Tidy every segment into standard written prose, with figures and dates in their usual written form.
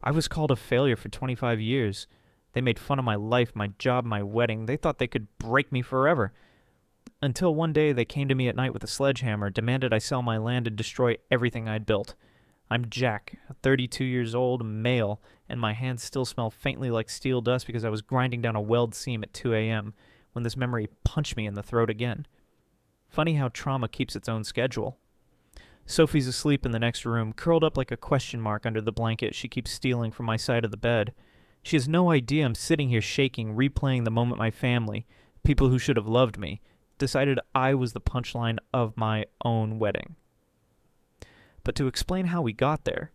I was called a failure for 25 years. They made fun of my life, my job, my wedding. They thought they could break me forever. Until one day they came to me at night with a sledgehammer, demanded I sell my land and destroy everything I'd built. I'm Jack, 32 years old, male, and my hands still smell faintly like steel dust because I was grinding down a weld seam at 2 a.m. when this memory punched me in the throat again. Funny how trauma keeps its own schedule. Sophie's asleep in the next room, curled up like a question mark under the blanket she keeps stealing from my side of the bed. She has no idea I'm sitting here shaking, replaying the moment my family, people who should have loved me, decided I was the punchline of my own wedding. But to explain how we got there,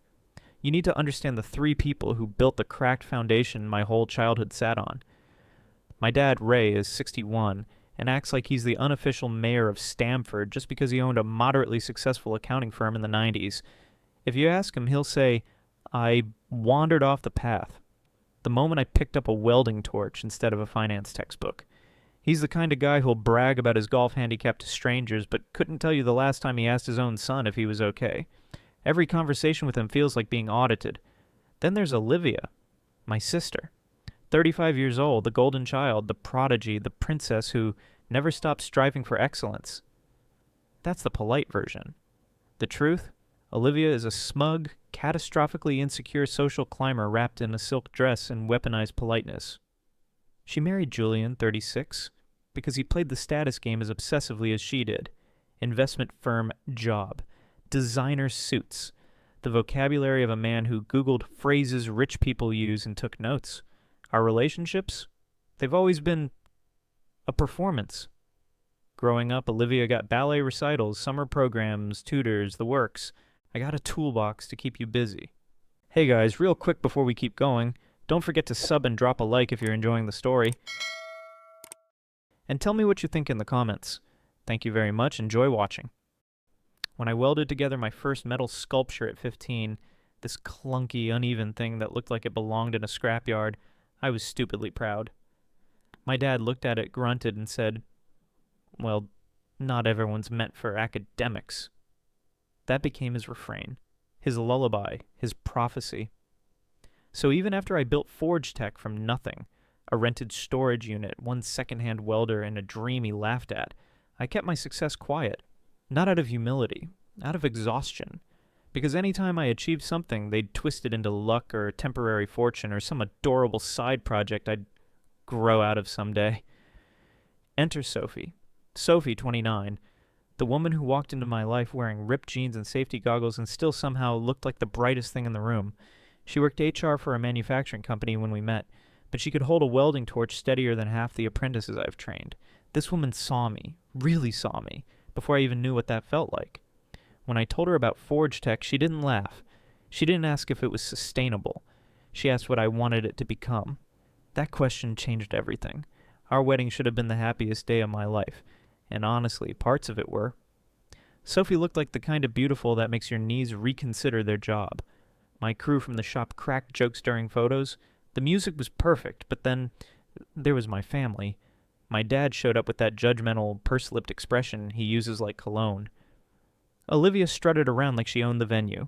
you need to understand the three people who built the cracked foundation my whole childhood sat on. My dad, Ray, is 61 and acts like he's the unofficial mayor of Stamford just because he owned a moderately successful accounting firm in the 90s. If you ask him, he'll say, I wandered off the path the moment I picked up a welding torch instead of a finance textbook. He's the kind of guy who'll brag about his golf handicap to strangers, but couldn't tell you the last time he asked his own son if he was okay. Every conversation with him feels like being audited. Then there's Olivia, my sister. 35 years old, the golden child, the prodigy, the princess who never stopped striving for excellence. That's the polite version. The truth? Olivia is a smug, catastrophically insecure social climber wrapped in a silk dress and weaponized politeness. She married Julian, 36, because he played the status game as obsessively as she did. Investment firm job. Designer suits. The vocabulary of a man who Googled phrases rich people use and took notes. Our relationships? They've always been a performance. Growing up, Olivia got ballet recitals, summer programs, tutors, the works. I got a toolbox to keep you busy. Hey guys, real quick before we keep going, don't forget to sub and drop a like if you're enjoying the story. And tell me what you think in the comments. Thank you very much. Enjoy watching. When I welded together my first metal sculpture at 15, this clunky, uneven thing that looked like it belonged in a scrapyard, I was stupidly proud. My dad looked at it, grunted, and said, well, not everyone's meant for academics. That became his refrain, his lullaby, his prophecy. So even after I built ForgeTech from nothing, a rented storage unit, one second-hand welder, and a dream he laughed at, I kept my success quiet. Not out of humility, out of exhaustion. Because any time I achieved something, they'd twist it into luck or temporary fortune or some adorable side project I'd grow out of someday. Enter Sophie. Sophie, 29. The woman who walked into my life wearing ripped jeans and safety goggles and still somehow looked like the brightest thing in the room. She worked HR for a manufacturing company when we met, but she could hold a welding torch steadier than half the apprentices I've trained. This woman saw me, really saw me, before I even knew what that felt like. When I told her about ForgeTech, she didn't laugh. She didn't ask if it was sustainable. She asked what I wanted it to become. That question changed everything. Our wedding should have been the happiest day of my life. And honestly, parts of it were. Sophie looked like the kind of beautiful that makes your knees reconsider their job. My crew from the shop cracked jokes during photos. The music was perfect, but then there was my family. My dad showed up with that judgmental, purse-lipped expression he uses like cologne. Olivia strutted around like she owned the venue.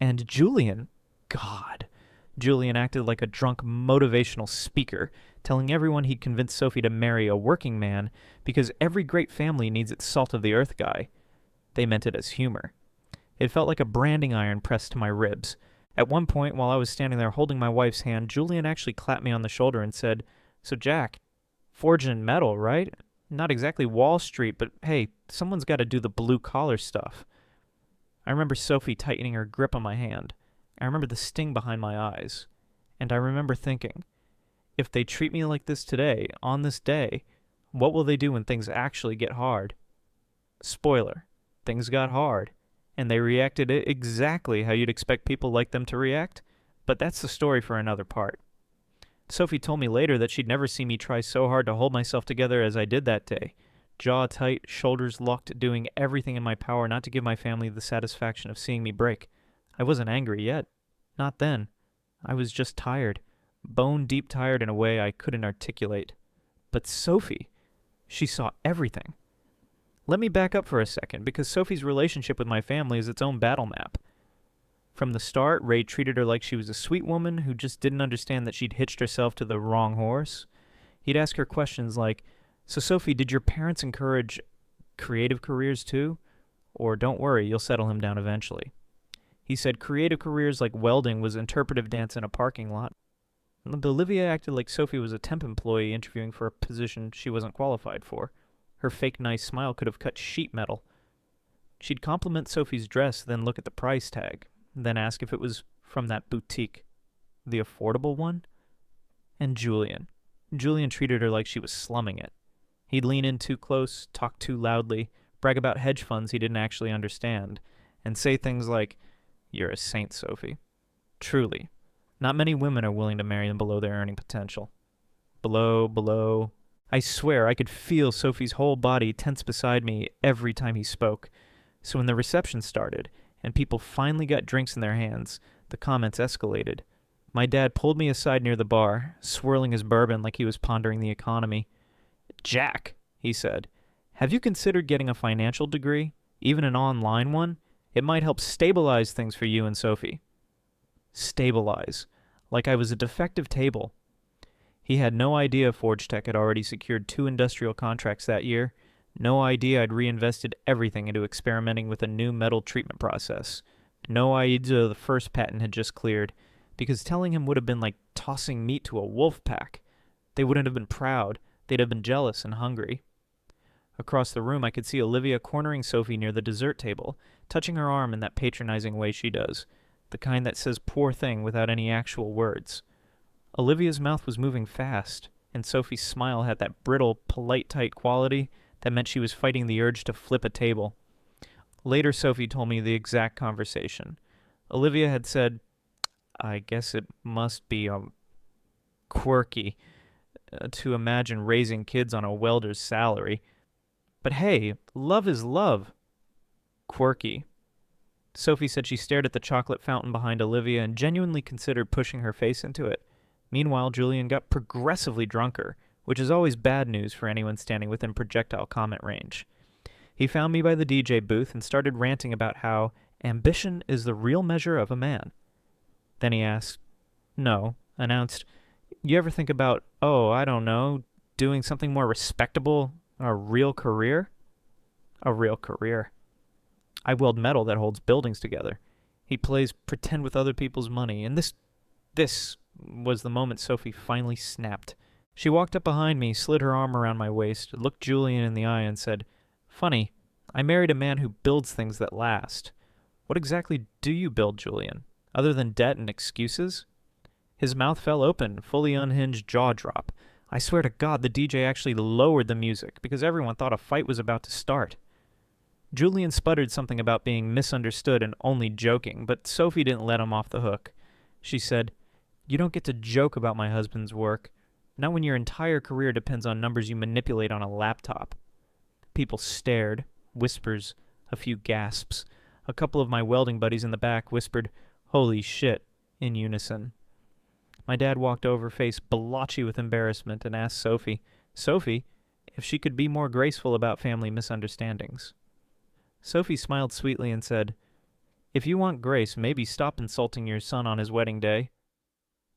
And Julian, God, Julian acted like a drunk motivational speaker, telling everyone he'd convinced Sophie to marry a working man because every great family needs its salt-of-the-earth guy. They meant it as humor. It felt like a branding iron pressed to my ribs. At one point, while I was standing there holding my wife's hand, Julian actually clapped me on the shoulder and said, So Jack, forging in metal, right? Not exactly Wall Street, but hey, someone's got to do the blue-collar stuff. I remember Sophie tightening her grip on my hand. I remember the sting behind my eyes. And I remember thinking, if they treat me like this today, on this day, what will they do when things actually get hard? Spoiler, things got hard, and they reacted exactly how you'd expect people like them to react, but that's the story for another part. Sophie told me later that she'd never seen me try so hard to hold myself together as I did that day. Jaw tight, shoulders locked, doing everything in my power not to give my family the satisfaction of seeing me break. I wasn't angry yet. Not then. I was just tired. Bone-deep tired in a way I couldn't articulate. But Sophie, she saw everything. Let me back up for a second, because Sophie's relationship with my family is its own battle map. From the start, Ray treated her like she was a sweet woman who just didn't understand that she'd hitched herself to the wrong horse. He'd ask her questions like, "So Sophie, did your parents encourage creative careers too? Or don't worry, you'll settle him down eventually." He said creative careers like welding was interpretive dance in a parking lot. And Olivia acted like Sophie was a temp employee interviewing for a position she wasn't qualified for. Her fake nice smile could have cut sheet metal. She'd compliment Sophie's dress, then look at the price tag, then ask if it was from that boutique. The affordable one? And Julian. Julian treated her like she was slumming it. He'd lean in too close, talk too loudly, brag about hedge funds he didn't actually understand, and say things like, "You're a saint, Sophie." Truly, not many women are willing to marry them below their earning potential. Below. I swear I could feel Sophie's whole body tense beside me every time he spoke. So when the reception started, and people finally got drinks in their hands, the comments escalated. My dad pulled me aside near the bar, swirling his bourbon like he was pondering the economy. "Jack," he said, "have you considered getting a financial degree, even an online one? It might help stabilize things for you and Sophie." Stabilize. Like I was a defective table. He had no idea ForgeTech had already secured 2 industrial contracts that year. No idea I'd reinvested everything into experimenting with a new metal treatment process. No idea the first patent had just cleared, because telling him would have been like tossing meat to a wolf pack. They wouldn't have been proud. They'd have been jealous and hungry. Across the room, I could see Olivia cornering Sophie near the dessert table, touching her arm in that patronizing way she does, the kind that says "poor thing" without any actual words. Olivia's mouth was moving fast, and Sophie's smile had that brittle, polite, tight quality that meant she was fighting the urge to flip a table. Later, Sophie told me the exact conversation. Olivia had said, "I guess it must be quirky to imagine raising kids on a welder's salary. But hey, love is love." Quirky. Sophie said she stared at the chocolate fountain behind Olivia and genuinely considered pushing her face into it. Meanwhile, Julian got progressively drunker, which is always bad news for anyone standing within projectile comment range. He found me by the DJ booth and started ranting about how ambition is the real measure of a man. Then he asked, announced, "You ever think about, I don't know, doing something more respectable, a real career?" A real career. I weld metal that holds buildings together. He plays pretend with other people's money, and this was the moment Sophie finally snapped. She walked up behind me, slid her arm around my waist, looked Julian in the eye, and said, "Funny, I married a man who builds things that last. What exactly do you build, Julian, other than debt and excuses?" His mouth fell open, fully unhinged jaw drop. I swear to God the DJ actually lowered the music, because everyone thought a fight was about to start. Julian sputtered something about being misunderstood and only joking, but Sophie didn't let him off the hook. She said, "You don't get to joke about my husband's work. Not when your entire career depends on numbers you manipulate on a laptop." People stared, whispers, a few gasps. A couple of my welding buddies in the back whispered, "Holy shit," in unison. My dad walked over, face blotchy with embarrassment, and asked Sophie, if she could be more graceful about family misunderstandings. Sophie smiled sweetly and said, "If you want grace, maybe stop insulting your son on his wedding day."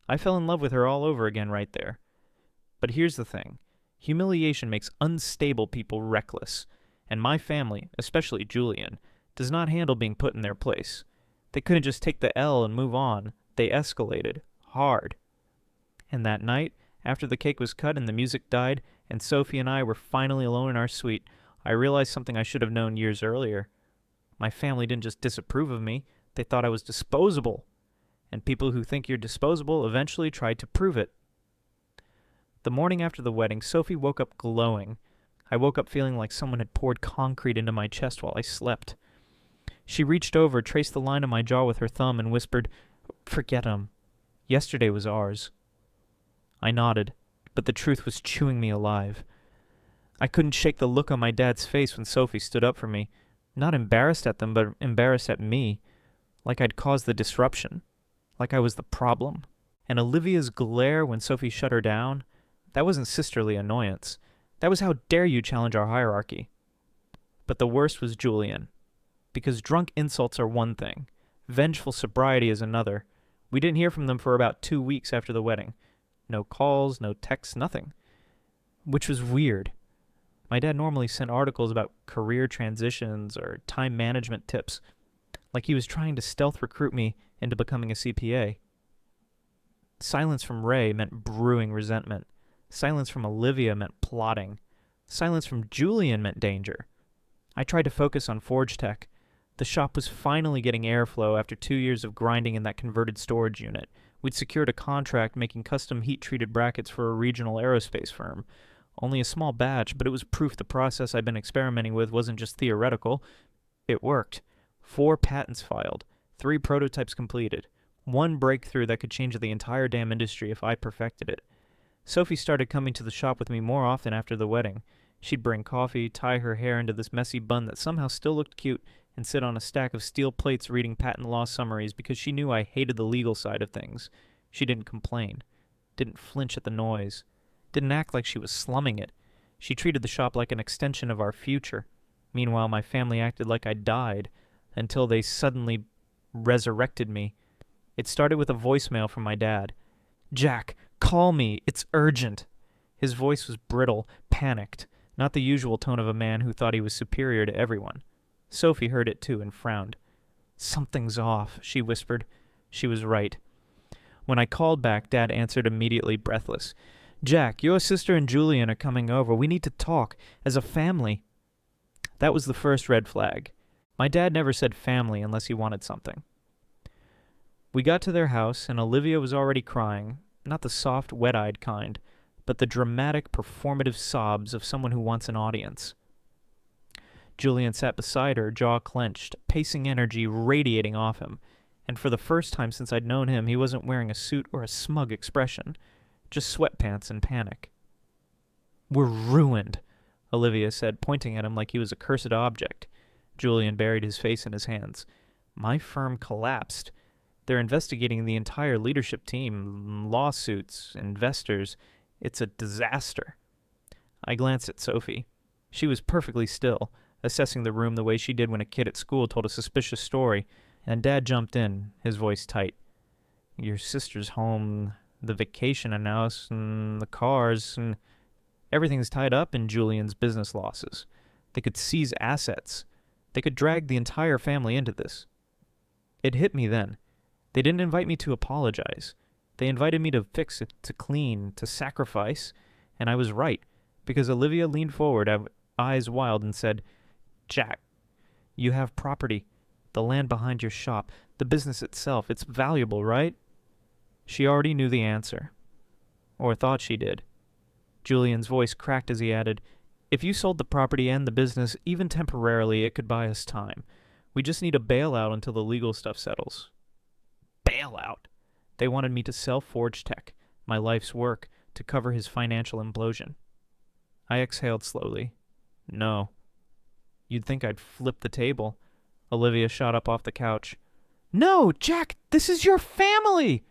I fell in love with her all over again right there. But here's the thing. Humiliation makes unstable people reckless, and my family, especially Julian, does not handle being put in their place. They couldn't just take the L and move on. They escalated. Hard. And that night, after the cake was cut and the music died, and Sophie and I were finally alone in our suite, I realized something I should have known years earlier. My family didn't just disapprove of me, they thought I was disposable. And people who think you're disposable eventually try to prove it. The morning after the wedding, Sophie woke up glowing. I woke up feeling like someone had poured concrete into my chest while I slept. She reached over, traced the line of my jaw with her thumb, and whispered, "Forget him. Yesterday was ours." I nodded, but the truth was chewing me alive. I couldn't shake the look on my dad's face when Sophie stood up for me, not embarrassed at them, but embarrassed at me, like I'd caused the disruption, like I was the problem. And Olivia's glare when Sophie shut her down, that wasn't sisterly annoyance. That was how dare you challenge our hierarchy. But the worst was Julian. Because drunk insults are one thing. Vengeful sobriety is another. We didn't hear from them for about 2 weeks after the wedding. No calls, no texts, nothing. Which was weird. My dad normally sent articles about career transitions or time management tips, like he was trying to stealth recruit me into becoming a CPA. Silence from Ray meant brewing resentment. Silence from Olivia meant plotting. Silence from Julian meant danger. I tried to focus on ForgeTech. The shop was finally getting airflow after 2 years of grinding in that converted storage unit. We'd secured a contract making custom heat-treated brackets for a regional aerospace firm. Only a small batch, but it was proof the process I'd been experimenting with wasn't just theoretical. It worked. 4 patents filed. 3 prototypes completed. 1 breakthrough that could change the entire damn industry if I perfected it. Sophie started coming to the shop with me more often after the wedding. She'd bring coffee, tie her hair into this messy bun that somehow still looked cute, and sit on a stack of steel plates reading patent law summaries because she knew I hated the legal side of things. She didn't complain. Didn't flinch at the noise. Didn't act like she was slumming it. She treated the shop like an extension of our future. Meanwhile, my family acted like I'd died, until they suddenly resurrected me. It started with a voicemail from my dad. "Jack, call me. It's urgent." His voice was brittle, panicked, not the usual tone of a man who thought he was superior to everyone. Sophie heard it too and frowned. "Something's off," she whispered. She was right. When I called back, Dad answered immediately, breathless. "Jack, your sister and Julian are coming over. We need to talk, as a family." That was the first red flag. My dad never said family unless he wanted something. We got to their house, and Olivia was already crying, not the soft, wet-eyed kind, but the dramatic, performative sobs of someone who wants an audience. Julian sat beside her, jaw clenched, pacing energy radiating off him, and for the first time since I'd known him, he wasn't wearing a suit or a smug expression, just sweatpants and panic. "We're ruined," Olivia said, pointing at him like he was a cursed object. Julian buried his face in his hands. "My firm collapsed. They're investigating the entire leadership team, lawsuits, investors. It's a disaster." I glanced at Sophie. She was perfectly still, assessing the room the way she did when a kid at school told a suspicious story, and Dad jumped in, his voice tight. "Your sister's home, the vacation house, and the cars, and everything's tied up in Julian's business losses. They could seize assets. They could drag the entire family into this." It hit me then. They didn't invite me to apologize. They invited me to fix it, to clean, to sacrifice, and I was right, because Olivia leaned forward, eyes wild, and said, "Jack, you have property, the land behind your shop, the business itself. It's valuable, right?" She already knew the answer, or thought she did. Julian's voice cracked as he added, "If you sold the property and the business, even temporarily, it could buy us time. We just need a bailout until the legal stuff settles." Bailout? They wanted me to sell ForgeTech, my life's work, to cover his financial implosion. I exhaled slowly. No. You'd think I'd flip the table. Olivia shot up off the couch. "No, Jack, this is your family!"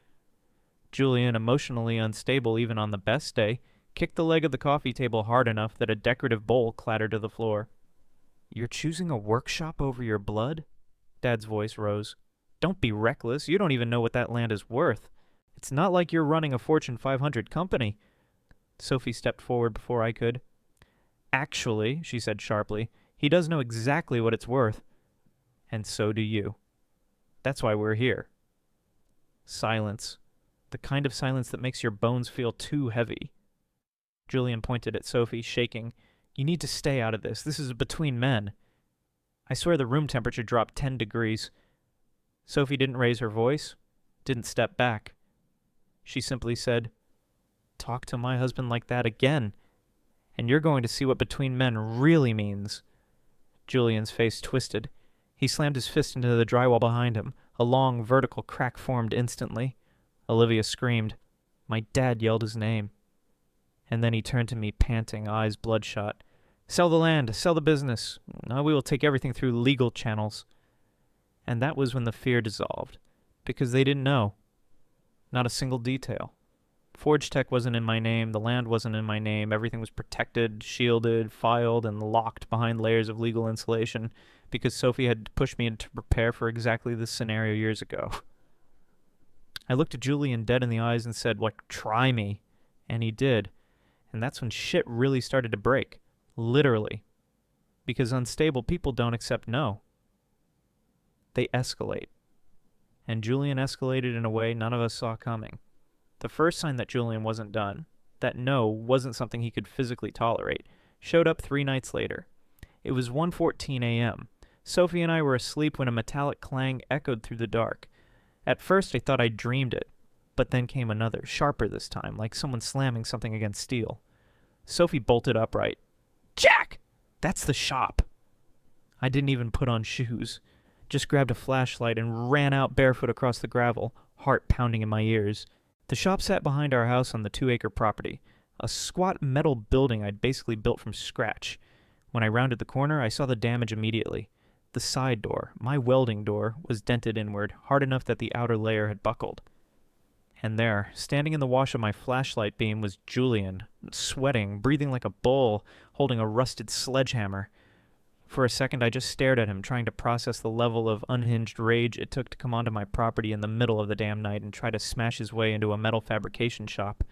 Julian, emotionally unstable even on the best day, kicked the leg of the coffee table hard enough that a decorative bowl clattered to the floor. "You're choosing a workshop over your blood?" Dad's voice rose. "Don't be reckless. You don't even know what that land is worth. It's not like you're running a Fortune 500 company." Sophie stepped forward before I could. "Actually," she said sharply, "he does know exactly what it's worth. And so do you. That's why we're here." Silence. The kind of silence that makes your bones feel too heavy. Julian pointed at Sophie, shaking. "You need to stay out of this. This is between men." I swear the room temperature dropped 10 degrees. Sophie didn't raise her voice, didn't step back. She simply said, "Talk to my husband like that again, and you're going to see what between men really means." Julian's face twisted. He slammed his fist into the drywall behind him. A long, vertical crack formed instantly. Olivia screamed. My dad yelled his name. And then he turned to me, panting, eyes bloodshot. "Sell the land, sell the business. We will take everything through legal channels." And that was when the fear dissolved, because they didn't know. Not a single detail. ForgeTech wasn't in my name, the land wasn't in my name, everything was protected, shielded, filed, and locked behind layers of legal insulation, because Sophie had pushed me to prepare for exactly this scenario years ago. I looked at Julian dead in the eyes and said, try me. And he did. And that's when shit really started to break. Literally. Because unstable people don't accept no. They escalate. And Julian escalated in a way none of us saw coming. The first sign that Julian wasn't done, that no wasn't something he could physically tolerate, showed up 3 nights later. It was 1:14 a.m. Sophie and I were asleep when a metallic clang echoed through the dark. At first I thought I dreamed it, but then came another, sharper this time, like someone slamming something against steel. Sophie bolted upright. "Jack! That's the shop!" I didn't even put on shoes. Just grabbed a flashlight and ran out barefoot across the gravel, heart pounding in my ears. The shop sat behind our house on the 2-acre property, a squat metal building I'd basically built from scratch. When I rounded the corner, I saw the damage immediately. The side door, my welding door, was dented inward, hard enough that the outer layer had buckled. And there, standing in the wash of my flashlight beam, was Julian, sweating, breathing like a bull, holding a rusted sledgehammer. For a second, I just stared at him, trying to process the level of unhinged rage it took to come onto my property in the middle of the damn night and try to smash his way into a metal fabrication shop.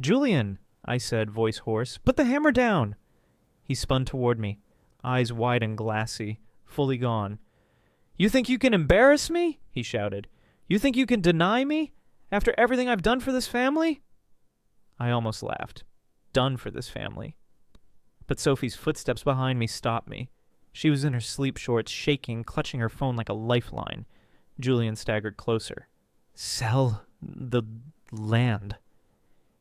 "Julian," I said, voice hoarse, "put the hammer down!" He spun toward me, eyes wide and glassy, fully gone. "You think you can embarrass me?" he shouted. "You think you can deny me? After everything I've done for this family?" I almost laughed. Done for this family. But Sophie's footsteps behind me stopped me. She was in her sleep shorts, shaking, clutching her phone like a lifeline. Julian staggered closer. "Sell the land."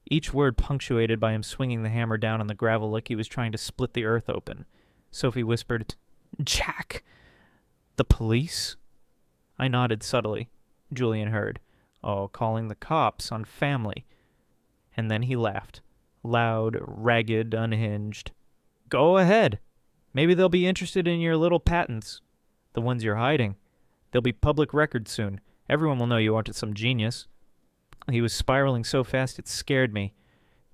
Each word punctuated by him swinging the hammer down on the gravel like he was trying to split the earth open. Sophie whispered, "Jack!" "The police?" I nodded subtly. Julian heard. "Oh, calling the cops on family." And then he laughed. Loud, ragged, unhinged. "Go ahead. Maybe they'll be interested in your little patents. The ones you're hiding. They'll be public record soon. Everyone will know you aren't some genius." He was spiraling so fast it scared me.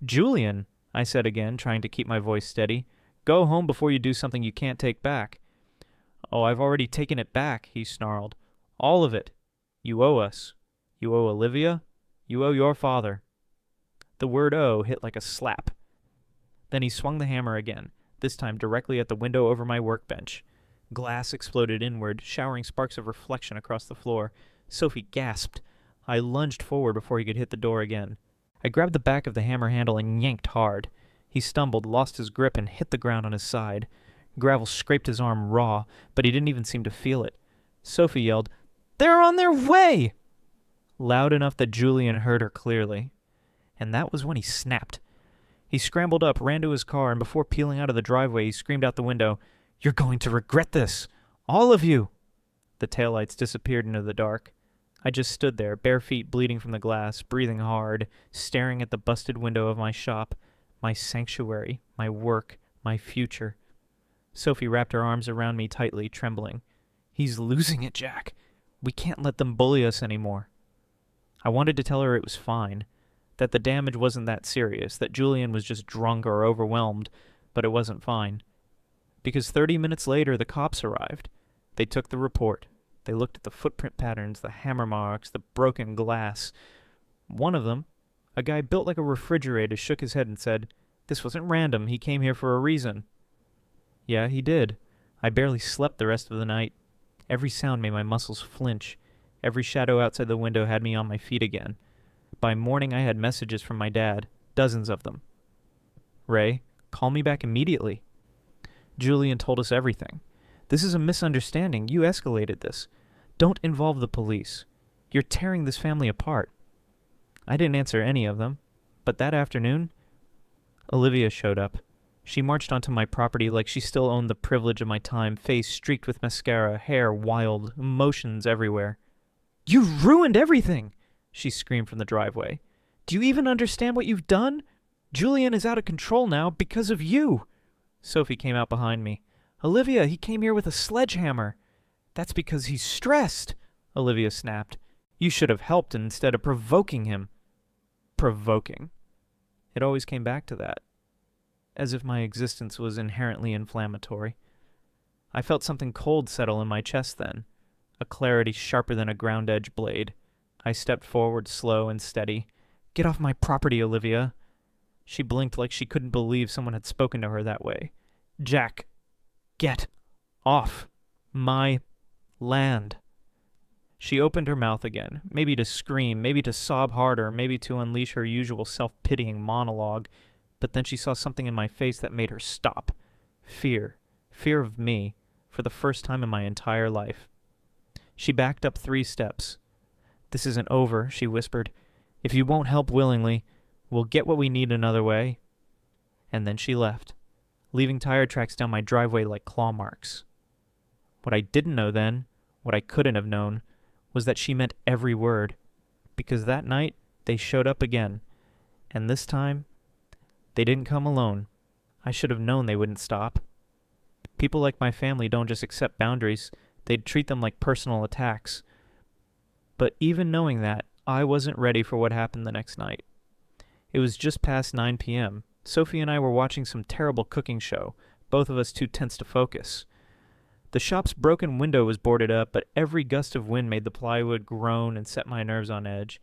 "Julian," I said again, trying to keep my voice steady, "go home before you do something you can't take back." "Oh, I've already taken it back," he snarled. "All of it. You owe us. You owe Olivia. You owe your father." The word "owe" hit like a slap. Then he swung the hammer again, this time directly at the window over my workbench. Glass exploded inward, showering sparks of reflection across the floor. Sophie gasped. I lunged forward before he could hit the door again. I grabbed the back of the hammer handle and yanked hard. He stumbled, lost his grip, and hit the ground on his side. Gravel scraped his arm raw, but he didn't even seem to feel it. Sophie yelled, "They're on their way!" Loud enough that Julian heard her clearly. And that was when he snapped. He scrambled up, ran to his car, and before peeling out of the driveway, he screamed out the window, "You're going to regret this! All of you!" The taillights disappeared into the dark. I just stood there, bare feet bleeding from the glass, breathing hard, staring at the busted window of my shop, my sanctuary, my work, my future. Sophie wrapped her arms around me tightly, trembling. "He's losing it, Jack. We can't let them bully us anymore." I wanted to tell her it was fine, that the damage wasn't that serious, that Julian was just drunk or overwhelmed, but it wasn't fine. Because 30 minutes later, the cops arrived. They took the report. They looked at the footprint patterns, the hammer marks, the broken glass. One of them, a guy built like a refrigerator, shook his head and said, "This wasn't random. He came here for a reason." Yeah, he did. I barely slept the rest of the night. Every sound made my muscles flinch. Every shadow outside the window had me on my feet again. By morning, I had messages from my dad, dozens of them. "Ray, call me back immediately." Julian told us everything. "This is a misunderstanding. You escalated this. Don't involve the police. You're tearing this family apart." I didn't answer any of them, but that afternoon, Olivia showed up. She marched onto my property like she still owned the privilege of my time, face streaked with mascara, hair wild, emotions everywhere. "You ruined everything!" she screamed from the driveway. "Do you even understand what you've done? Julian is out of control now because of you." Sophie came out behind me. "Olivia, he came here with a sledgehammer." "That's because he's stressed," Olivia snapped. "You should have helped instead of provoking him." Provoking. It always came back to that. As if my existence was inherently inflammatory. I felt something cold settle in my chest then, a clarity sharper than a ground-edge blade. I stepped forward, slow and steady. "Get off my property, Olivia." She blinked like she couldn't believe someone had spoken to her that way. "Jack, get off my land." She opened her mouth again, maybe to scream, maybe to sob harder, maybe to unleash her usual self-pitying monologue, but then she saw something in my face that made her stop. Fear. Fear of me, for the first time in my entire life. She backed up 3 steps. "This isn't over," she whispered. "If you won't help willingly, we'll get what we need another way." And then she left, leaving tire tracks down my driveway like claw marks. What I didn't know then, what I couldn't have known, was that she meant every word, because that night they showed up again, and this time they didn't come alone. I should have known they wouldn't stop. People like my family don't just accept boundaries, they'd treat them like personal attacks. But even knowing that, I wasn't ready for what happened the next night. It was just past 9 p.m. Sophie and I were watching some terrible cooking show, both of us too tense to focus. The shop's broken window was boarded up, but every gust of wind made the plywood groan and set my nerves on edge.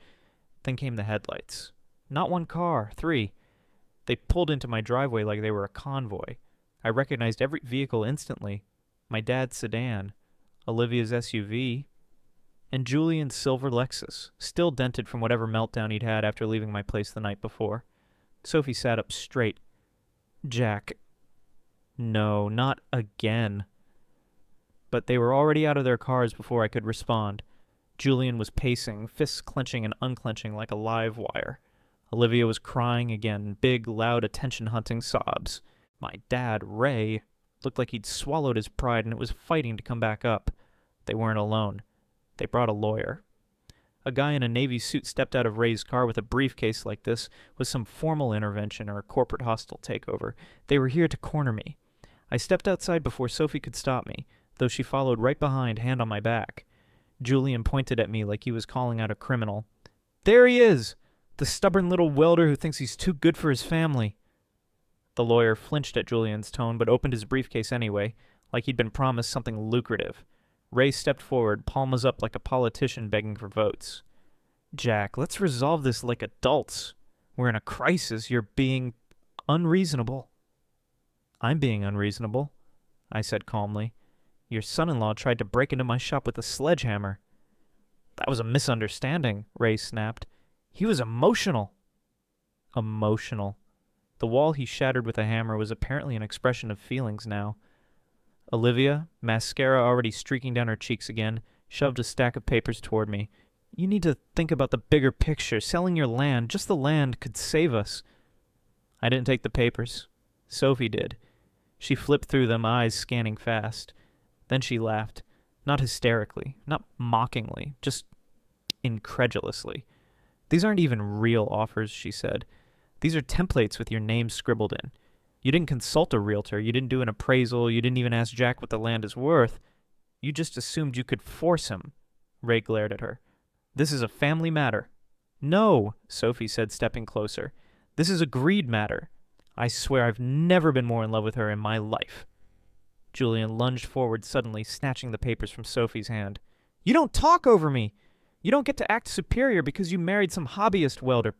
Then came the headlights. Not 1 car, 3. They pulled into my driveway like they were a convoy. I recognized every vehicle instantly. My dad's sedan, Olivia's SUV, and Julian's silver Lexus, still dented from whatever meltdown he'd had after leaving my place the night before. Sophie sat up straight. "Jack. No, not again." But they were already out of their cars before I could respond. Julian was pacing, fists clenching and unclenching like a live wire. Olivia was crying again, big, loud, attention-hunting sobs. My dad, Ray, looked like he'd swallowed his pride and it was fighting to come back up. They weren't alone. They brought a lawyer. A guy in a Navy suit stepped out of Ray's car with a briefcase like this with some formal intervention or a corporate hostile takeover. They were here to corner me. I stepped outside before Sophie could stop me, though she followed right behind, hand on my back. Julian pointed at me like he was calling out a criminal. "There he is! The stubborn little welder who thinks he's too good for his family." The lawyer flinched at Julian's tone, but opened his briefcase anyway, like he'd been promised something lucrative. Ray stepped forward, palms up like a politician begging for votes. "Jack, let's resolve this like adults. We're in a crisis. You're being unreasonable." "I'm being unreasonable," I said calmly. "Your son-in-law tried to break into my shop with a sledgehammer." "That was a misunderstanding," Ray snapped. "He was emotional." Emotional. The wall he shattered with a hammer was apparently an expression of feelings now. Olivia, mascara already streaking down her cheeks again, shoved a stack of papers toward me. "You need to think about the bigger picture. Selling your land, just the land, could save us." I didn't take the papers. Sophie did. She flipped through them, eyes scanning fast. Then she laughed. Not hysterically, not mockingly, just incredulously. "These aren't even real offers," she said. "These are templates with your name scribbled in. You didn't consult a realtor, you didn't do an appraisal, you didn't even ask Jack what the land is worth. You just assumed you could force him." Ray glared at her. "This is a family matter." "No," Sophie said, stepping closer. "This is a greed matter. I swear I've never been more in love with her in my life." Julian lunged forward suddenly, snatching the papers from Sophie's hand. "You don't talk over me! You don't get to act superior because you married some hobbyist welder."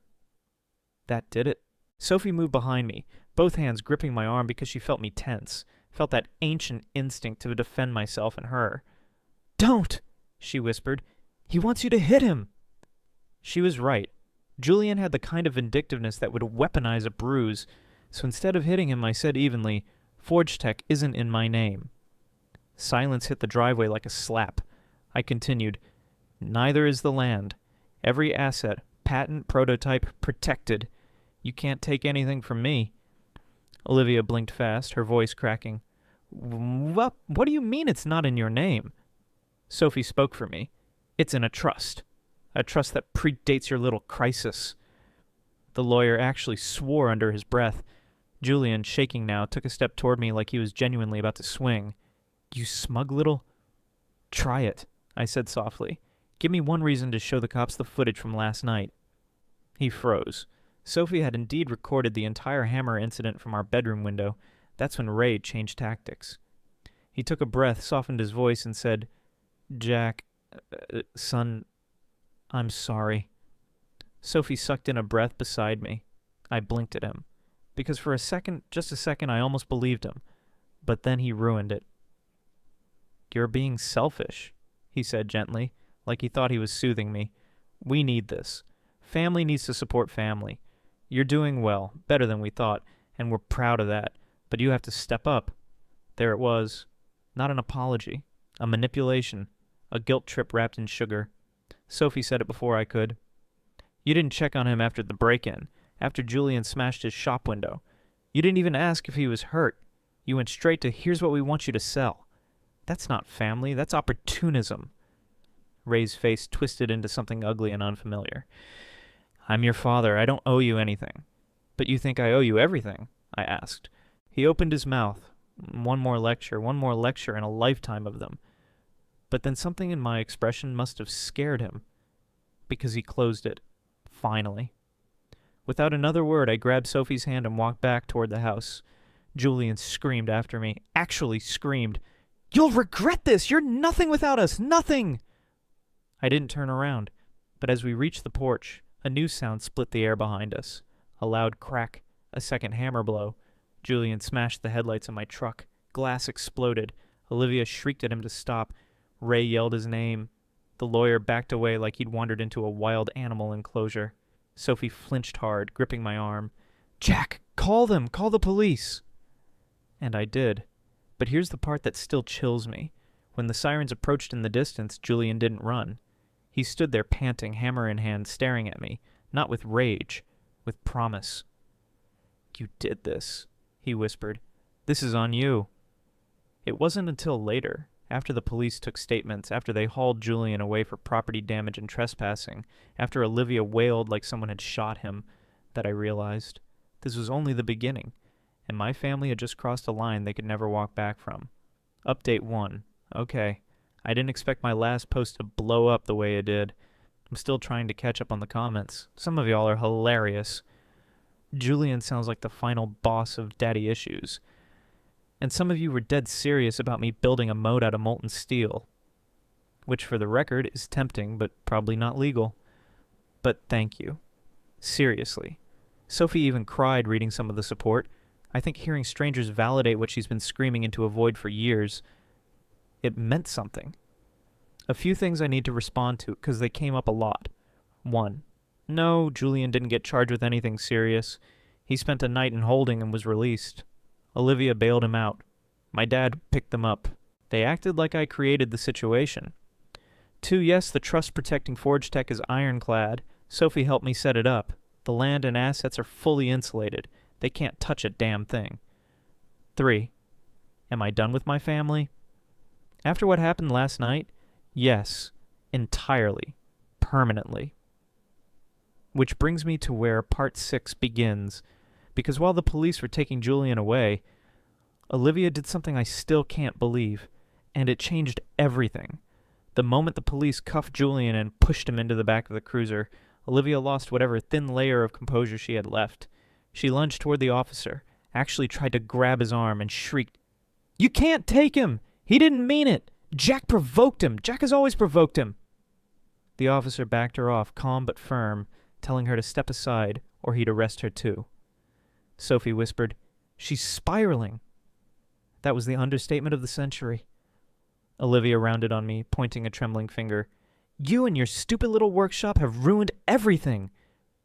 That did it. Sophie moved behind me, both hands gripping my arm because she felt me tense, felt that ancient instinct to defend myself and her. "Don't!" she whispered. "He wants you to hit him." She was right. Julian had the kind of vindictiveness that would weaponize a bruise, so instead of hitting him, I said evenly, "ForgeTech isn't in my name." Silence hit the driveway like a slap. I continued, "Neither is the land. Every asset, patent, prototype, protected. You can't take anything from me." Olivia blinked fast, her voice cracking. What do you mean it's not in your name?" Sophie spoke for me. "It's in a trust that predates your little crisis." The lawyer actually swore under his breath. Julian, shaking now, took a step toward me like he was genuinely about to swing. "You smug little—" "Try it," I said softly. "Give me one reason to show the cops the footage from last night." He froze. Sophie had indeed recorded the entire hammer incident from our bedroom window. That's when Ray changed tactics. He took a breath, softened his voice, and said, Jack, son, I'm sorry. Sophie sucked in a breath beside me. I blinked at him, because for just a second, I almost believed him. But then he ruined it. You're being selfish, he said gently, like he thought he was soothing me. We need this. Family needs to support family. You're doing well, better than we thought, and we're proud of that. But you have to step up. There it was. Not an apology. A manipulation. A guilt trip wrapped in sugar. Sophie said it before I could. You didn't check on him after the break-in, after Julian smashed his shop window. You didn't even ask if he was hurt. You went straight to, here's what we want you to sell. That's not family, that's opportunism. Ray's face twisted into something ugly and unfamiliar. I'm your father, I don't owe you anything. But you think I owe you everything? I asked. He opened his mouth. One more lecture, and a lifetime of them. But then something in my expression must have scared him, because he closed it. Finally. Without another word, I grabbed Sophie's hand and walked back toward the house. Julian screamed after me. Actually screamed. You'll regret this! You're nothing without us! Nothing! I didn't turn around, but as we reached the porch, a new sound split the air behind us. A loud crack, a second hammer blow. Julian smashed the headlights of my truck. Glass exploded. Olivia shrieked at him to stop. Ray yelled his name. The lawyer backed away like he'd wandered into a wild animal enclosure. Sophie flinched hard, gripping my arm. Jack, call them! Call the police! And I did. But here's the part that still chills me. When the sirens approached in the distance, Julian didn't run. He stood there panting, hammer in hand, staring at me, not with rage, with promise. You did this, he whispered. This is on you. It wasn't until later, after the police took statements, after they hauled Julian away for property damage and trespassing, after Olivia wailed like someone had shot him, that I realized this was only the beginning, and my family had just crossed a line they could never walk back from. Update 1. Okay. I didn't expect my last post to blow up the way it did. I'm still trying to catch up on the comments. Some of y'all are hilarious. Julian sounds like the final boss of daddy issues. And some of you were dead serious about me building a moat out of molten steel. Which, for the record, is tempting, but probably not legal. But thank you. Seriously. Sophie even cried reading some of the support. I think hearing strangers validate what she's been screaming into a void for years, it meant something. A few things I need to respond to, because they came up a lot. 1. No, Julian didn't get charged with anything serious. He spent a night in holding and was released. Olivia bailed him out. My dad picked them up. They acted like I created the situation. 2. Yes, the trust protecting ForgeTech is ironclad. Sophie helped me set it up. The land and assets are fully insulated. They can't touch a damn thing. 3. Am I done with my family? After what happened last night, yes, entirely, permanently. Which brings me to where part 6 begins, because while the police were taking Julian away, Olivia did something I still can't believe, and it changed everything. The moment the police cuffed Julian and pushed him into the back of the cruiser, Olivia lost whatever thin layer of composure she had left. She lunged toward the officer, actually tried to grab his arm, and shrieked, "You can't take him! He didn't mean it! Jack provoked him! Jack has always provoked him!" The officer backed her off, calm but firm, telling her to step aside, or he'd arrest her too. Sophie whispered, "She's spiraling." That was the understatement of the century. Olivia rounded on me, pointing a trembling finger. "You and your stupid little workshop have ruined everything."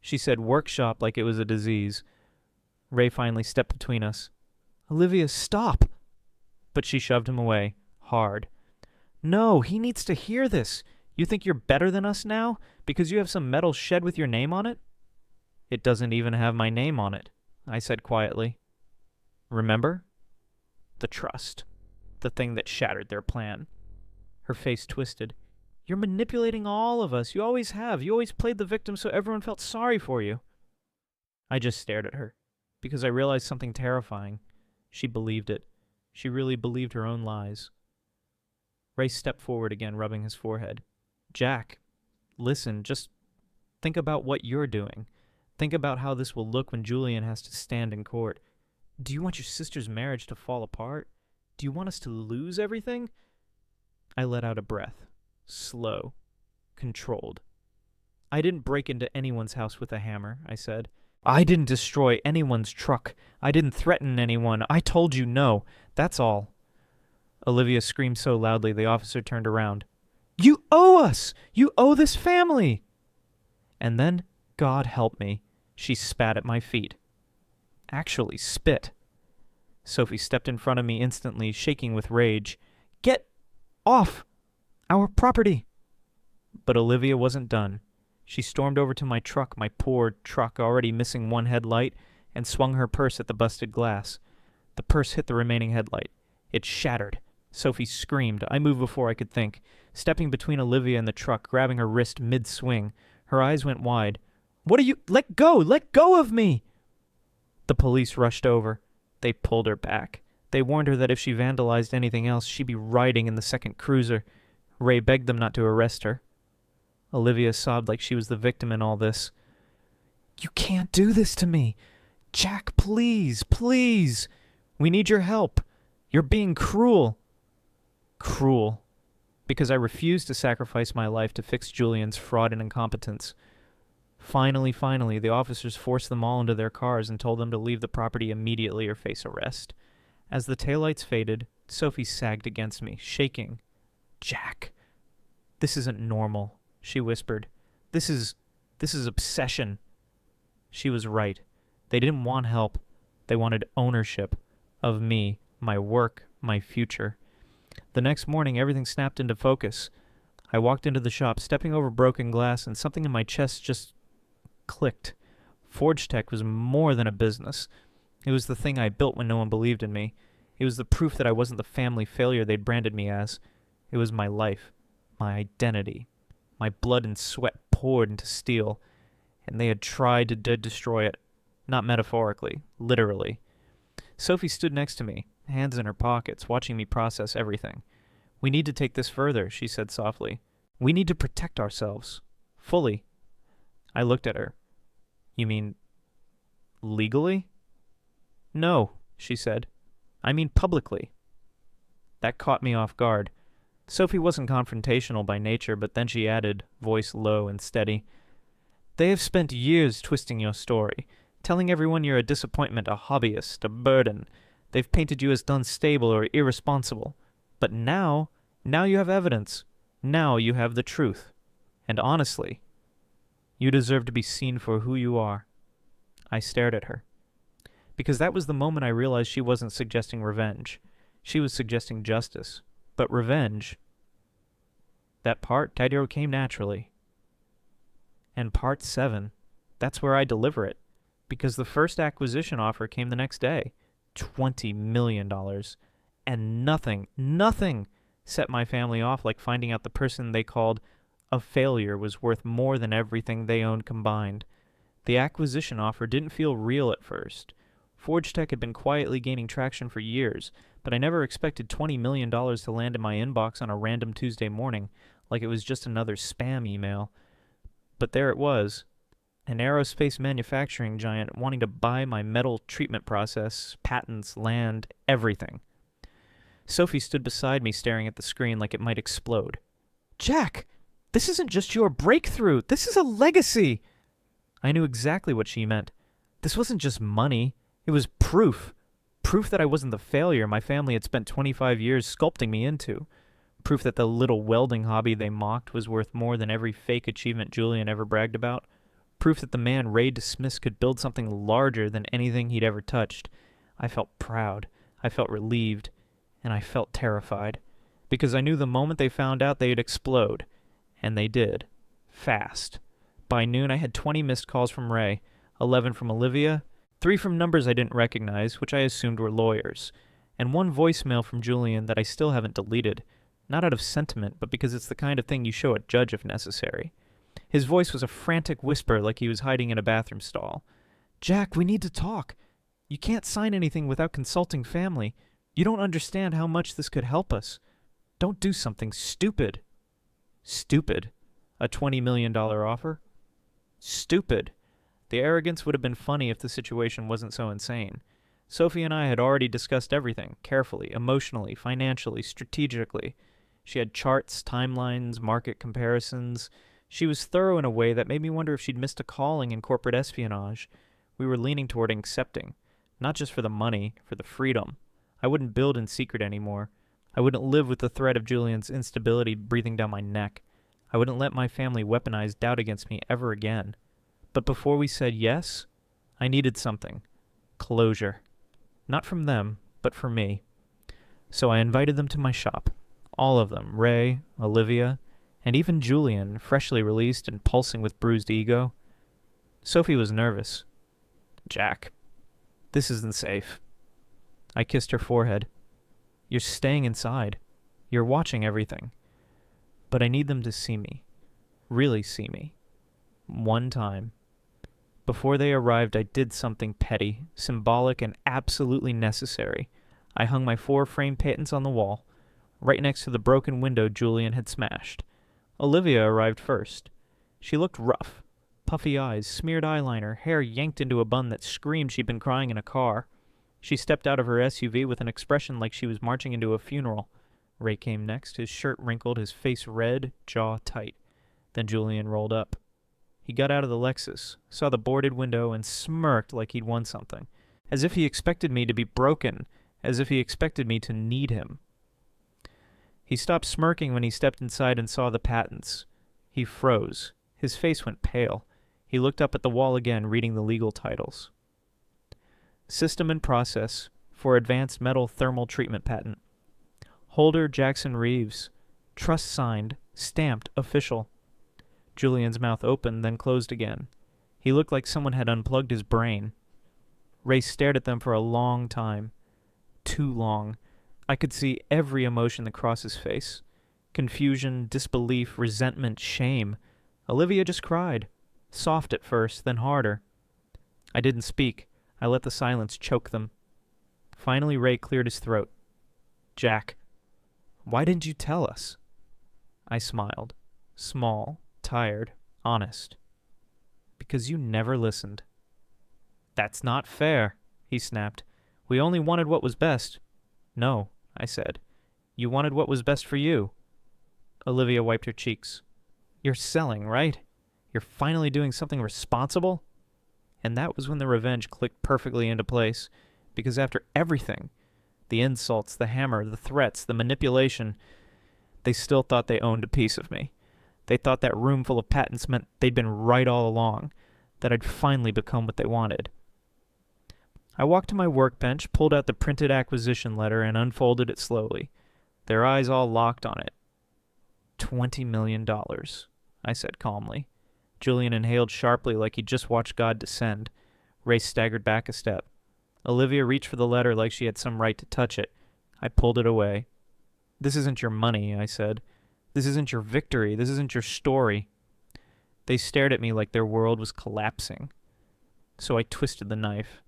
She said workshop like it was a disease. Ray finally stepped between us. "Olivia, stop!" But she shoved him away, hard. "No, he needs to hear this. You think you're better than us now, because you have some metal shed with your name on it?" "It doesn't even have my name on it," I said quietly. "Remember? The trust. The thing that shattered their plan." Her face twisted. "You're manipulating all of us. You always have. You always played the victim so everyone felt sorry for you." I just stared at her, because I realized something terrifying. She believed it. She really believed her own lies. Ray stepped forward again, rubbing his forehead. "Jack, listen, just think about what you're doing. Think about how this will look when Julian has to stand in court. Do you want your sister's marriage to fall apart? Do you want us to lose everything? I let out a breath. Slow. Controlled. I didn't break into anyone's house with a hammer, I said. I didn't destroy anyone's truck. I didn't threaten anyone. I told you no. That's all. Olivia screamed so loudly the officer turned around. You owe us! You owe this family! And then, God help me, she spat at my feet. Actually spit. Sophie stepped in front of me instantly, shaking with rage. Get off our property! But Olivia wasn't done. She stormed over to my truck, my poor truck already missing one headlight, and swung her purse at the busted glass. The purse hit the remaining headlight. It shattered. Sophie screamed. I moved before I could think, stepping between Olivia and the truck, grabbing her wrist mid-swing. Her eyes went wide. What are you— Let go! Let go of me! The police rushed over. They pulled her back. They warned her that if she vandalized anything else, she'd be riding in the second cruiser. Ray begged them not to arrest her. Olivia sobbed like she was the victim in all this. You can't do this to me. Jack, please, please. We need your help. You're being cruel. Cruel. Because I refused to sacrifice my life to fix Julian's fraud and incompetence. Finally, the officers forced them all into their cars and told them to leave the property immediately or face arrest. As the taillights faded, Sophie sagged against me, shaking. Jack, this isn't normal, she whispered. This is obsession. She was right. They didn't want help. They wanted ownership of me, my work, my future. The next morning, everything snapped into focus. I walked into the shop, stepping over broken glass, and something in my chest just clicked. ForgeTech was more than a business. It was the thing I built when no one believed in me. It was the proof that I wasn't the family failure they'd branded me as. It was my life, my identity. My blood and sweat poured into steel, and they had tried to destroy it. Not metaphorically, literally. Sophie stood next to me, hands in her pockets, watching me process everything. We need to take this further, she said softly. We need to protect ourselves. Fully. I looked at her. You mean legally? No, she said. I mean publicly. That caught me off guard. Sophie wasn't confrontational by nature, but then she added, voice low and steady, They have spent years twisting your story, telling everyone you're a disappointment, a hobbyist, a burden. They've painted you as unstable or irresponsible. But now you have evidence. Now you have the truth. And honestly, you deserve to be seen for who you are. I stared at her. Because that was the moment I realized she wasn't suggesting revenge. She was suggesting justice. But revenge, that part, Tairo, came naturally. And part 7, that's where I deliver it. Because the first acquisition offer came the next day. $20 million. And nothing set my family off like finding out the person they called a failure was worth more than everything they owned combined. The acquisition offer didn't feel real at first. ForgeTech had been quietly gaining traction for years, but I never expected $20 million to land in my inbox on a random Tuesday morning, like it was just another spam email. But there it was, an aerospace manufacturing giant wanting to buy my metal treatment process, patents, land, everything. Sophie stood beside me staring at the screen like it might explode. Jack, this isn't just your breakthrough, this is a legacy! I knew exactly what she meant. This wasn't just money, it was proof. Proof that I wasn't the failure my family had spent 25 years sculpting me into. Proof that the little welding hobby they mocked was worth more than every fake achievement Julian ever bragged about. Proof that the man Ray dismissed could build something larger than anything he'd ever touched. I felt proud. I felt relieved. And I felt terrified. Because I knew the moment they found out they'd explode. And they did. Fast. By noon I had 20 missed calls from Ray, 11 from Olivia, 3 from numbers I didn't recognize, which I assumed were lawyers, and 1 voicemail from Julian that I still haven't deleted, not out of sentiment, but because it's the kind of thing you show a judge if necessary. His voice was a frantic whisper like he was hiding in a bathroom stall. Jack, we need to talk. You can't sign anything without consulting family. You don't understand how much this could help us. Don't do something stupid. Stupid? A $20 million offer? Stupid. The arrogance would have been funny if the situation wasn't so insane. Sophie and I had already discussed everything, carefully, emotionally, financially, strategically. She had charts, timelines, market comparisons. She was thorough in a way that made me wonder if she'd missed a calling in corporate espionage. We were leaning toward accepting, not just for the money, for the freedom. I wouldn't build in secret anymore. I wouldn't live with the threat of Julian's instability breathing down my neck. I wouldn't let my family weaponize doubt against me ever again. But before we said yes, I needed something. Closure. Not from them, but for me. So I invited them to my shop. All of them, Ray, Olivia, and even Julian, freshly released and pulsing with bruised ego. Sophie was nervous. Jack, this isn't safe. I kissed her forehead. You're staying inside. You're watching everything. But I need them to see me. Really see me. One time. Before they arrived, I did something petty, symbolic, and absolutely necessary. I hung my 4 framed patents on the wall, right next to the broken window Julian had smashed. Olivia arrived first. She looked rough. Puffy eyes, smeared eyeliner, hair yanked into a bun that screamed she'd been crying in a car. She stepped out of her SUV with an expression like she was marching into a funeral. Ray came next, his shirt wrinkled, his face red, jaw tight. Then Julian rolled up. He got out of the Lexus, saw the boarded window, and smirked like he'd won something, as if he expected me to be broken, as if he expected me to need him. He stopped smirking when he stepped inside and saw the patents. He froze. His face went pale. He looked up at the wall again, reading the legal titles. System and process for advanced metal thermal treatment patent. Holder Jackson Reeves. Trust signed. Stamped. Official. Julian's mouth opened, then closed again. He looked like someone had unplugged his brain. Ray stared at them for a long time. Too long. I could see every emotion that crossed his face. Confusion, disbelief, resentment, shame. Olivia just cried. Soft at first, then harder. I didn't speak. I let the silence choke them. Finally, Ray cleared his throat. Jack, why didn't you tell us? I smiled. Small, tired, honest. Because you never listened. That's not fair, he snapped. We only wanted what was best. No, I said. You wanted what was best for you. Olivia wiped her cheeks. You're selling, right? You're finally doing something responsible? And that was when the revenge clicked perfectly into place, because after everything, the insults, the hammer, the threats, the manipulation, they still thought they owned a piece of me. They thought that room full of patents meant they'd been right all along, that I'd finally become what they wanted. I walked to my workbench, pulled out the printed acquisition letter, and unfolded it slowly, their eyes all locked on it. $20 million, I said calmly. Julian inhaled sharply like he'd just watched God descend. Ray staggered back a step. Olivia reached for the letter like she had some right to touch it. I pulled it away. This isn't your money, I said. This isn't your victory. This isn't your story. They stared at me like their world was collapsing. So I twisted the knife.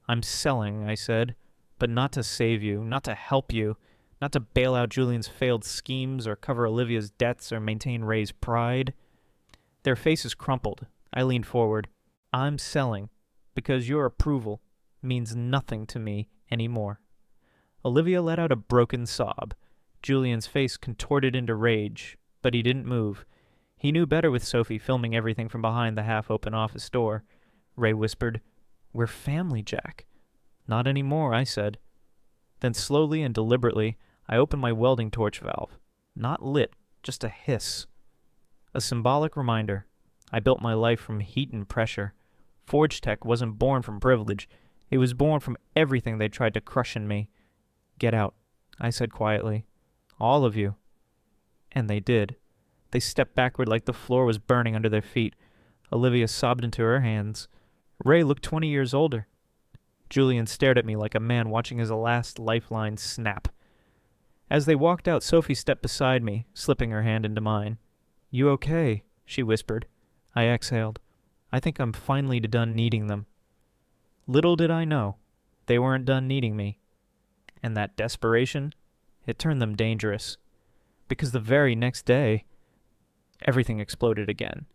I'm selling, I said, but not to save you, not to help you, not to bail out Julian's failed schemes or cover Olivia's debts or maintain Ray's pride. Their faces crumpled. I leaned forward. I'm selling because your approval means nothing to me anymore. Olivia let out a broken sob. Julian's face contorted into rage, but he didn't move. He knew better with Sophie filming everything from behind the half-open office door. Ray whispered, We're family, Jack. Not anymore, I said. Then slowly and deliberately, I opened my welding torch valve. Not lit, just a hiss. A symbolic reminder. I built my life from heat and pressure. ForgeTech wasn't born from privilege. It was born from everything they tried to crush in me. Get out, I said quietly. All of you. And they did. They stepped backward like the floor was burning under their feet. Olivia sobbed into her hands. Ray looked 20 years older. Julian stared at me like a man watching his last lifeline snap. As they walked out, Sophie stepped beside me, slipping her hand into mine. You okay? She whispered. I exhaled. I think I'm finally done needing them. Little did I know, they weren't done needing me. And that desperation, it turned them dangerous. Because the very next day, everything exploded again.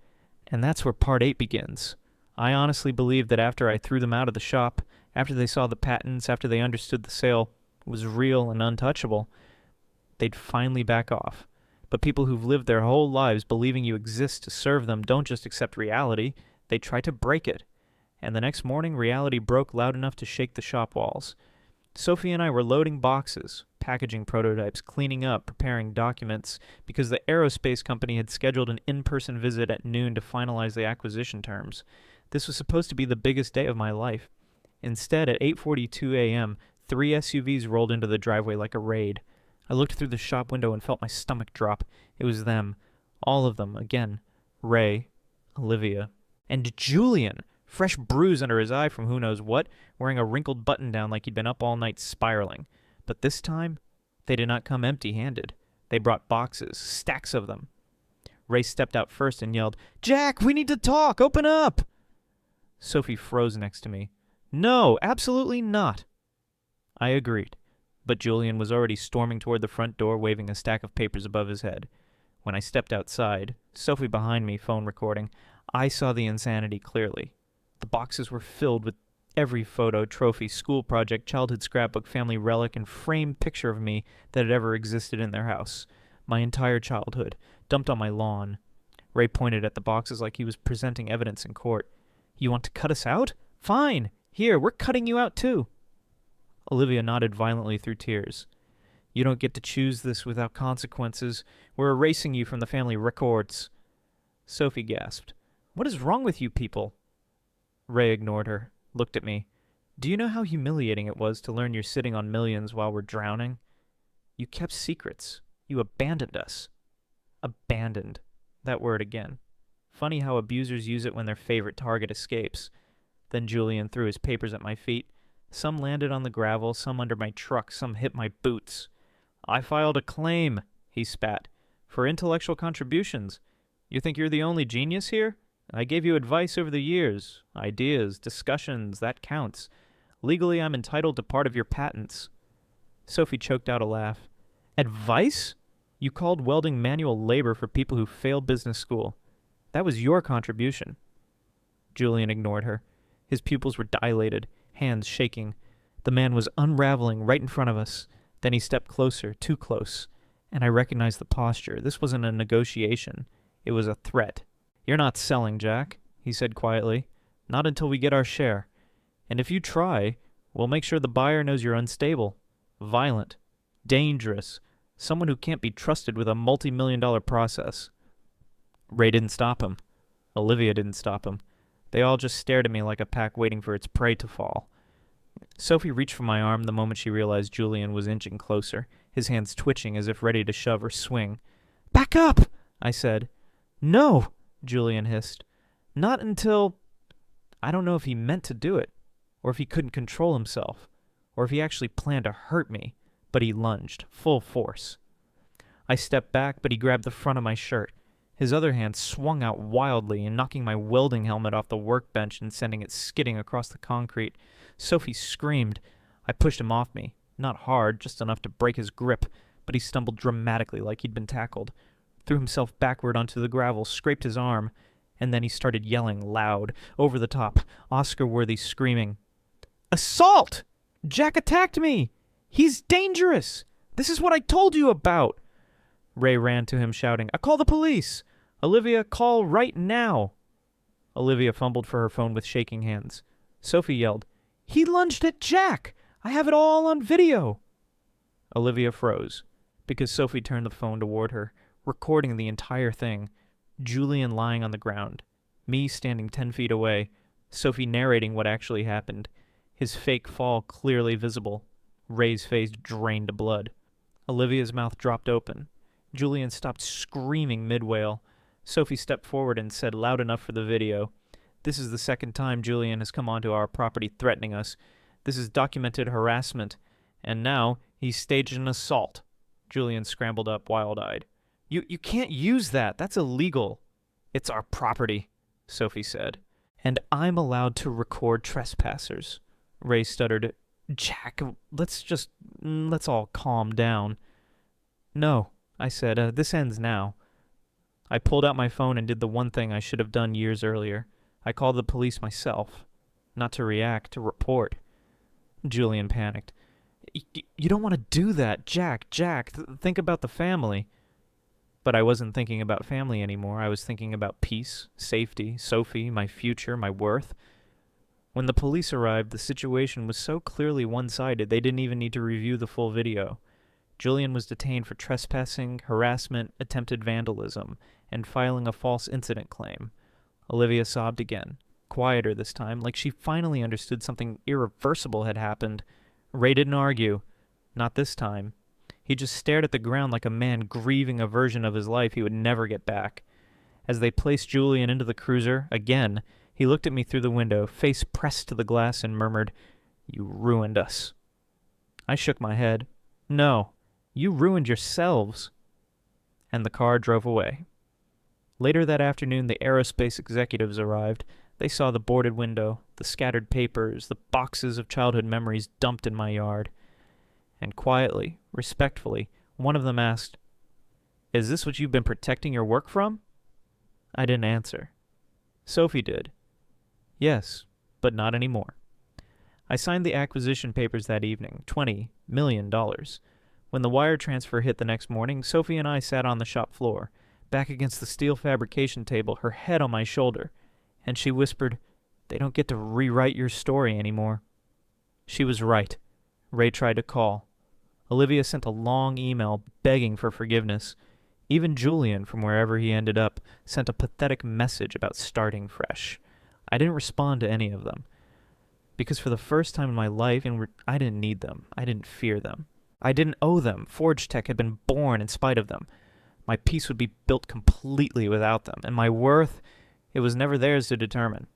And that's where part 8 begins. I honestly believed that after I threw them out of the shop, after they saw the patents, after they understood the sale was real and untouchable, they'd finally back off. But people who've lived their whole lives believing you exist to serve them don't just accept reality, they try to break it. And the next morning, reality broke loud enough to shake the shop walls. Sophie and I were loading boxes, packaging prototypes, cleaning up, preparing documents, because the aerospace company had scheduled an in-person visit at noon to finalize the acquisition terms. This was supposed to be the biggest day of my life. Instead, at 8:42 a.m., 3 SUVs rolled into the driveway like a raid. I looked through the shop window and felt my stomach drop. It was them. All of them, again. Ray, Olivia, and Julian, fresh bruise under his eye from who knows what, wearing a wrinkled button-down like he'd been up all night spiraling. But this time, they did not come empty-handed. They brought boxes, stacks of them. Ray stepped out first and yelled, "Jack, we need to talk! Open up!" Sophie froze next to me. "No, absolutely not." I agreed, but Julian was already storming toward the front door, waving a stack of papers above his head. When I stepped outside, Sophie behind me, phone recording, I saw the insanity clearly. The boxes were filled with every photo, trophy, school project, childhood scrapbook, family relic, and framed picture of me that had ever existed in their house. My entire childhood, dumped on my lawn. Ray pointed at the boxes like he was presenting evidence in court. "You want to cut us out? Fine. Here, we're cutting you out too." Olivia nodded violently through tears. "You don't get to choose this without consequences. We're erasing you from the family records." Sophie gasped. "What is wrong with you people?" Ray ignored her, looked at me. "Do you know how humiliating it was to learn you're sitting on millions while we're drowning? You kept secrets. You abandoned us." Abandoned. That word again. Funny how abusers use it when their favorite target escapes. Then Julian threw his papers at my feet. Some landed on the gravel, some under my truck, some hit my boots. "I filed a claim," he spat, "for intellectual contributions. You think you're the only genius here? I gave you advice over the years. Ideas, discussions, that counts. Legally, I'm entitled to part of your patents." Sophie choked out a laugh. "Advice? You called welding manual labor for people who failed business school. That was your contribution." Julian ignored her. His pupils were dilated, hands shaking. The man was unraveling right in front of us. Then he stepped closer, too close, and I recognized the posture. This wasn't a negotiation. It was a threat. "You're not selling, Jack," he said quietly. "Not until we get our share. And if you try, we'll make sure the buyer knows you're unstable, violent, dangerous, someone who can't be trusted with a multi-million-dollar process." Ray didn't stop him. Olivia didn't stop him. They all just stared at me like a pack waiting for its prey to fall. Sophie reached for my arm the moment she realized Julian was inching closer, his hands twitching as if ready to shove or swing. "Back up!" I said. "No!" Julian hissed. "Not until—" I don't know if he meant to do it, or if he couldn't control himself, or if he actually planned to hurt me, but he lunged, full force. I stepped back, but he grabbed the front of my shirt. His other hand swung out wildly and knocking my welding helmet off the workbench and sending it skidding across the concrete. Sophie screamed. I pushed him off me, not hard, just enough to break his grip, but he stumbled dramatically like he'd been tackled, threw himself backward onto the gravel, scraped his arm, and then he started yelling loud, over the top, Oscar-worthy screaming. "Assault! Jack attacked me! He's dangerous! This is what I told you about!" Ray ran to him shouting, "I'll call the police! Olivia, call right now!" Olivia fumbled for her phone with shaking hands. Sophie yelled, "He lunged at Jack! I have it all on video!" Olivia froze, because Sophie turned the phone toward her, recording the entire thing. Julian lying on the ground, me standing 10 feet away, Sophie narrating what actually happened, his fake fall clearly visible, Ray's face drained to blood. Olivia's mouth dropped open. Julian stopped screaming mid-wail. Sophie stepped forward and said loud enough for the video, "This is the second time Julian has come onto our property threatening us. This is documented harassment. And now he's staged an assault." Julian scrambled up, wild-eyed. You can't use that. That's illegal." "It's our property," Sophie said. "And I'm allowed to record trespassers." Ray stuttered. "Jack, let's all calm down." "No," I said, "this ends now." I pulled out my phone and did the one thing I should have done years earlier. I called the police myself. Not to react, to report. Julian panicked. You don't want to do that, Jack, think about the family. But I wasn't thinking about family anymore. I was thinking about peace, safety, Sophie, my future, my worth. When the police arrived, the situation was so clearly one-sided they didn't even need to review the full video. Julian was detained for trespassing, harassment, attempted vandalism, and filing a false incident claim. Olivia sobbed again, quieter this time, like she finally understood something irreversible had happened. Ray didn't argue. Not this time. He just stared at the ground like a man grieving a version of his life he would never get back. As they placed Julian into the cruiser, again, he looked at me through the window, face pressed to the glass, and murmured, "You ruined us." I shook my head. "No, you ruined yourselves." And the car drove away. Later that afternoon, the aerospace executives arrived. They saw the boarded window, the scattered papers, the boxes of childhood memories dumped in my yard. And quietly, respectfully, one of them asked, "Is this what you've been protecting your work from?" I didn't answer. Sophie did. Yes, but not anymore. I signed the acquisition papers that evening, $20 million. When the wire transfer hit the next morning, Sophie and I sat on the shop floor, back against the steel fabrication table, her head on my shoulder, and she whispered, "They don't get to rewrite your story anymore." She was right. Ray tried to call. Olivia sent a long email begging for forgiveness. Even Julian, from wherever he ended up, sent a pathetic message about starting fresh. I didn't respond to any of them, because for the first time in my life, I didn't need them. I didn't fear them. I didn't owe them. ForgeTech had been born in spite of them. My peace would be built completely without them, and my worth, it was never theirs to determine.